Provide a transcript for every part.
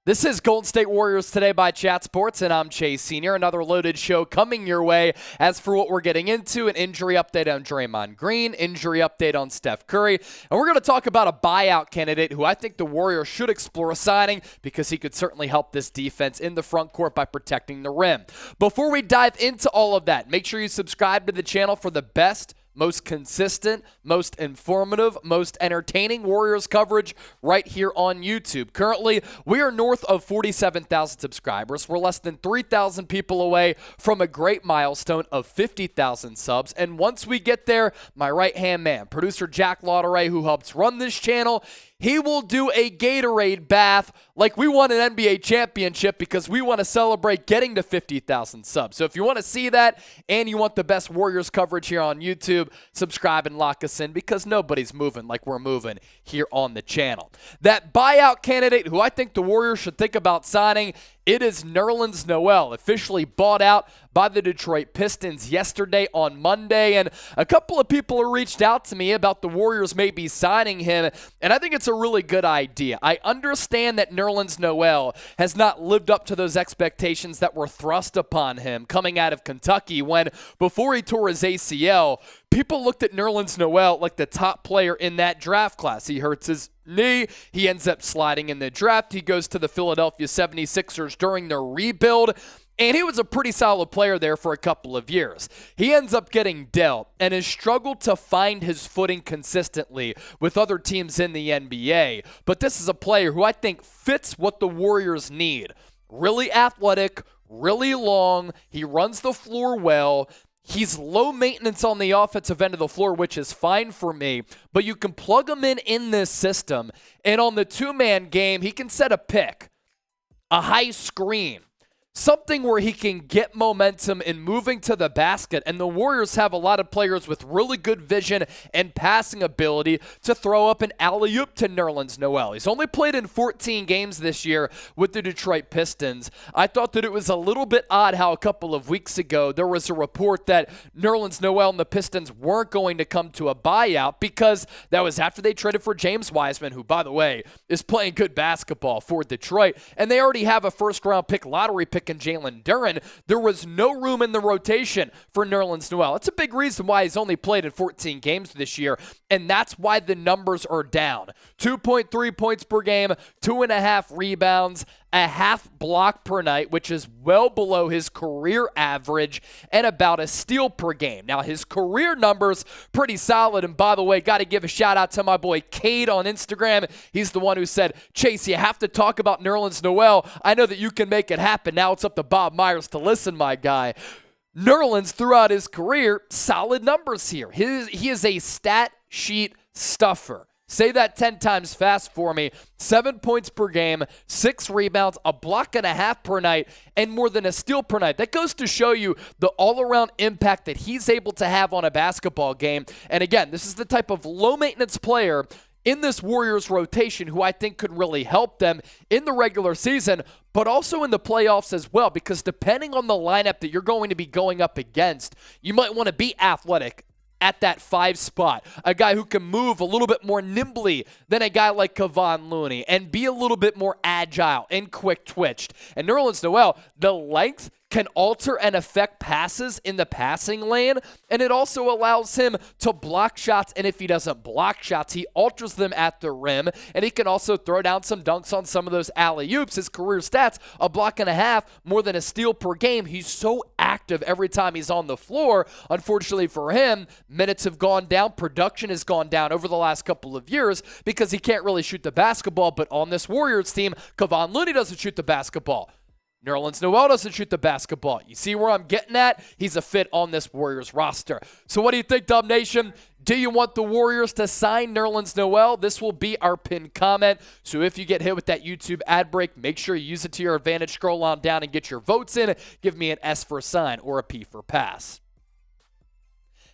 This is Golden State Warriors Today by Chat Sports, and I'm Chase Sr. Another loaded show coming your way. As for what we're getting into, an injury update on Draymond Green, injury update on Steph Curry, and we're going to talk about a buyout candidate who I think the Warriors should explore signing because he could certainly help this defense in the front court by protecting the rim. Before we dive into all of that, make sure you subscribe to the channel for the best, most consistent, most informative, most entertaining Warriors coverage right here on YouTube. Currently, we are north of 47,000 subscribers. We're less than 3,000 people away from a great milestone of 50,000 subs. And once we get there, my right-hand man, producer Jack Lauderay, who helps run this channel, he will do a Gatorade bath like we won an NBA championship because we want to celebrate getting to 50,000 subs. So if you want to see that and you want the best Warriors coverage here on YouTube, subscribe and lock us in because nobody's moving like we're moving here on the channel. That buyout candidate who I think the Warriors should think about signing, it is Nerlens Noel, officially bought out by the Detroit Pistons yesterday on Monday. And a couple of people have reached out to me about the Warriors maybe signing him, and I think it's a really good idea. I understand that Nerlens Noel has not lived up to those expectations that were thrust upon him coming out of Kentucky when, before he tore his ACL, people looked at Nerlens Noel like the top player in that draft class. He hurts his knee. He ends up sliding in the draft. He goes to the Philadelphia 76ers during their rebuild, and he was a pretty solid player there for a couple of years. He ends up getting dealt and has struggled to find his footing consistently with other teams in the NBA. But this is a player who I think fits what the Warriors need. Really athletic, really long. He runs the floor well. He's low maintenance on the offensive end of the floor, which is fine for me, but you can plug him in this system, and on the two-man game, he can set a pick, a high screen, something where he can get momentum in moving to the basket, and the Warriors have a lot of players with really good vision and passing ability to throw up an alley-oop to Nerlens Noel. He's only played in 14 games this year with the Detroit Pistons. I thought that it was a little bit odd how a couple of weeks ago there was a report that Nerlens Noel and the Pistons weren't going to come to a buyout because that was after they traded for James Wiseman, who, by the way, is playing good basketball for Detroit, and they already have a first-round pick, lottery pick, and Jalen Duren. There was no room in the rotation for Nerlens Noel. It's a big reason why he's only played in 14 games this year, and that's why the numbers are down. 2.3 points per game, 2.5 rebounds, a half block per night, which is well below his career average, and about a steal per game. Now, his career numbers, pretty solid, and by the way, got to give a shout out to my boy Cade on Instagram. He's the one who said, Chase, you have to talk about Nerlens Noel. I know that you can make it happen. Now it's up to Bob Myers to listen, my guy. Nerlens, throughout his career, solid numbers here. He is a stat sheet stuffer. Say that 10 times fast for me. 7 points per game, 6 rebounds, a block and a half per night, and more than a steal per night. That goes to show you the all-around impact that he's able to have on a basketball game. And again, this is the type of low-maintenance player in this Warriors rotation who I think could really help them in the regular season, but also in the playoffs as well, because depending on the lineup that you're going to be going up against, you might want to be athletic at that 5 spot, a guy who can move a little bit more nimbly than a guy like Kevon Looney and be a little bit more agile and quick-twitched. And Nerlens Noel, the length can alter and affect passes in the passing lane, and it also allows him to block shots, and if he doesn't block shots, he alters them at the rim, and he can also throw down some dunks on some of those alley-oops. His career stats, a block and a half, more than a steal per game. He's so active every time he's on the floor. Unfortunately for him, minutes have gone down, production has gone down over the last couple of years because he can't really shoot the basketball, but on this Warriors team, Kevon Looney doesn't shoot the basketball. Nerlens Noel doesn't shoot the basketball. You see where I'm getting at? He's a fit on this Warriors roster. So what do you think, Dub Nation? Do you want the Warriors to sign Nerlens Noel? This will be our pinned comment. So if you get hit with that YouTube ad break, make sure you use it to your advantage. Scroll on down and get your votes in. Give me an S for sign or a P for pass.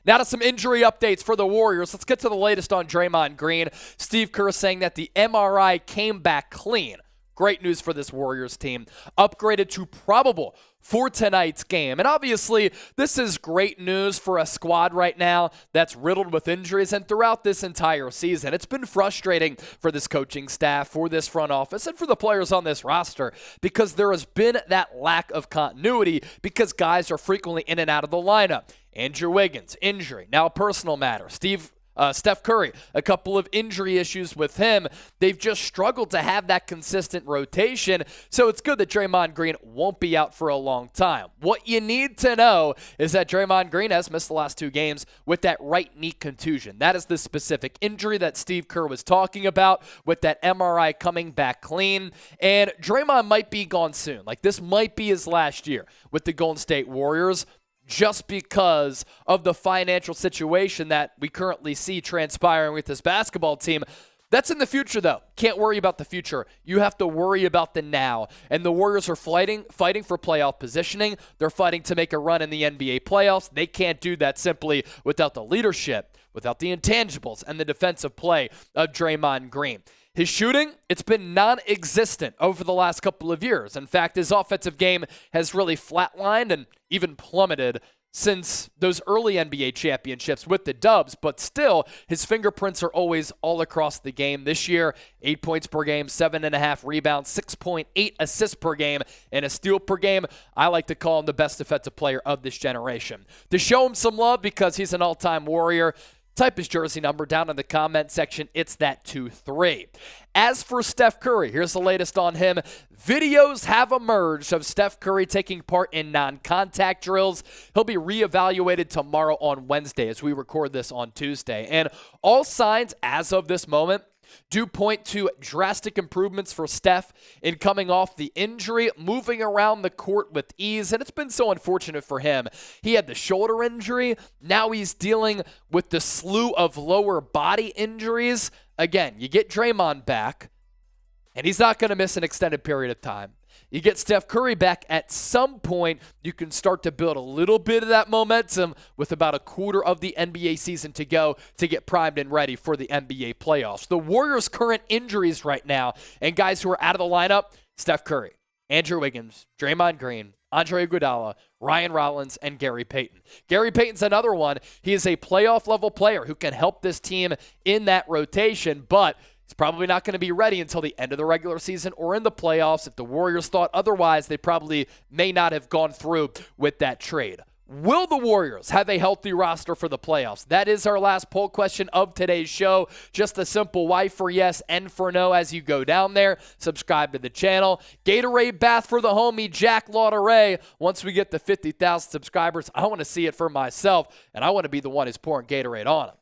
Now to some injury updates for the Warriors. Let's get to the latest on Draymond Green. Steve Kerr saying that the MRI came back clean. Great news for this Warriors team. Upgraded to probable for tonight's game. And obviously, this is great news for a squad right now that's riddled with injuries, and throughout this entire season, it's been frustrating for this coaching staff, for this front office, and for the players on this roster because there has been that lack of continuity because guys are frequently in and out of the lineup. Andrew Wiggins, injury, now a personal matter. Steph Curry, a couple of injury issues with him. They've just struggled to have that consistent rotation, so it's good that Draymond Green won't be out for a long time. What you need to know is that Draymond Green has missed the last 2 games with that right knee contusion. That is the specific injury that Steve Kerr was talking about with that MRI coming back clean, and Draymond might be gone soon. Like, this might be his last year with the Golden State Warriors, just because of the financial situation that we currently see transpiring with this basketball team. That's in the future, though. Can't worry about the future. You have to worry about the now. And the Warriors are fighting for playoff positioning. They're fighting to make a run in the NBA playoffs. They can't do that simply without the leadership, without the intangibles, and the defensive play of Draymond Green. His shooting, it's been non-existent over the last couple of years. In fact, his offensive game has really flatlined and even plummeted since those early NBA championships with the Dubs, but still, his fingerprints are always all across the game. This year, 8 points per game, 7.5 rebounds, 6.8 assists per game, and a steal per game. I like to call him the best defensive player of this generation. To show him some love because he's an all-time Warrior, type his jersey number down in the comment section. It's that 23. As for Steph Curry, here's the latest on him. Videos have emerged of Steph Curry taking part in non-contact drills. He'll be reevaluated tomorrow on Wednesday as we record this on Tuesday. And all signs as of this moment do point to drastic improvements for Steph in coming off the injury, moving around the court with ease, and it's been so unfortunate for him. He had the shoulder injury. Now he's dealing with the slew of lower body injuries. Again, you get Draymond back, and he's not going to miss an extended period of time. You get Steph Curry back at some point, you can start to build a little bit of that momentum with about a quarter of the NBA season to go to get primed and ready for the NBA playoffs. The Warriors' current injuries right now and guys who are out of the lineup, Steph Curry, Andrew Wiggins, Draymond Green, Andre Iguodala, Ryan Rollins, and Gary Payton. Gary Payton's another one. He is a playoff-level player who can help this team in that rotation, but he's probably not going to be ready until the end of the regular season or in the playoffs. If the Warriors thought otherwise, they probably may not have gone through with that trade. Will the Warriors have a healthy roster for the playoffs? That is our last poll question of today's show. Just a simple Y for yes, N for no as you go down there. Subscribe to the channel. Gatorade bath for the homie Jack Lauderay. Once we get to 50,000 subscribers, I want to see it for myself, and I want to be the one who's pouring Gatorade on him.